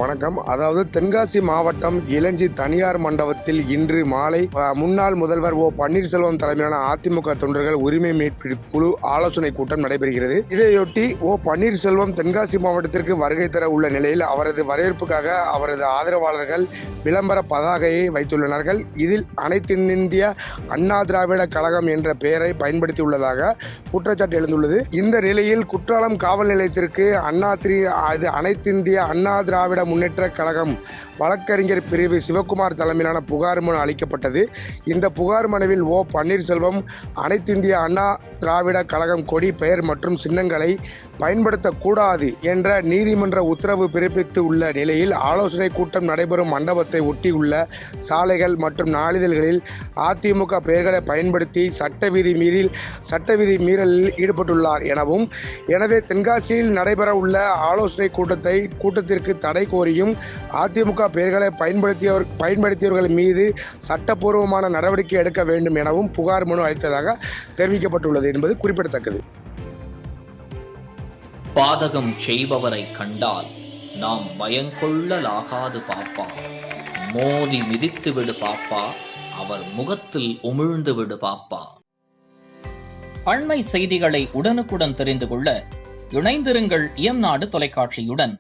வணக்கம். அதாவது தென்காசி மாவட்டம் இளஞ்சி தனியார் மண்டபத்தில் இன்று மாலை முன்னாள் முதல்வர் ஓ பன்னீர்செல்வம் தலைமையிலான அதிமுக தொண்டர்கள் உரிமை மீட்பு குழு ஆலோசனை கூட்டம் நடைபெறுகிறது. இதையொட்டி ஓ பன்னீர்செல்வம் தென்காசி மாவட்டத்திற்கு வருகை தர உள்ள நிலையில் அவரது வரவேற்புக்காக அவரது ஆதரவாளர்கள் விளம்பர பதாகையை வைத்துள்ளனர். இதில் அனைத்திந்திய அண்ணா திராவிட கழகம் என்ற பெயரை பயன்படுத்தியுள்ளதாக குற்றச்சாட்டு எழுந்துள்ளது. இந்த நிலையில் குற்றாலம் காவல் நிலையத்திற்கு அனைத்திந்திய அண்ணா திராவிட முன்னேற்ற கழகம் வழக்கறிஞர் பிரிவு சிவக்குமார் தலைமையிலான புகார் மனு அளிக்கப்பட்டது. இந்த புகார் மனுவில் ஓ பன்னீர்செல்வம் அனைத்திந்திய அண்ணா திராவிட கழகம் கொடி, பெயர் மற்றும் சின்னங்களை பயன்படுத்தக்கூடாது என்ற நீதிமன்ற உத்தரவு பிறப்பித்து உள்ள நிலையில் ஆலோசனை கூட்டம் நடைபெறும் மண்டபத்தை ஒட்டியுள்ள சாலைகள் மற்றும் நாளிதழ்களில் அதிமுக பெயர்களை பயன்படுத்தி சட்டவிதி மீறலில் ஈடுபட்டுள்ளார் எனவும், எனவே தென்காசியில் நடைபெற உள்ள ஆலோசனை கூட்டத்திற்கு தடை கோரியும் அதிமுக பெயர்களை பயன்படுத்தியவர்கள் மீது சட்டப்பூர்வமான நடவடிக்கை எடுக்க வேண்டும் எனவும் புகார் மனு அளித்ததாக தெரிவிக்கப்பட்டுள்ளது என்பது குறிப்பிடத்தக்கது. பாதகம் செய்பவரை கண்டால் நாம் பயங்கொள்ளலாகாது பாப்பா, மோதி மிதித்து விடு பாப்பா, அவர் முகத்தில் உமிழ்ந்து விடு பாப்பா. அண்மை செய்திகளை உடனுக்குடன் தெரிந்து கொள்ள இணைந்திருங்கள் இயம்நாடு தொலைக்காட்சியுடன்.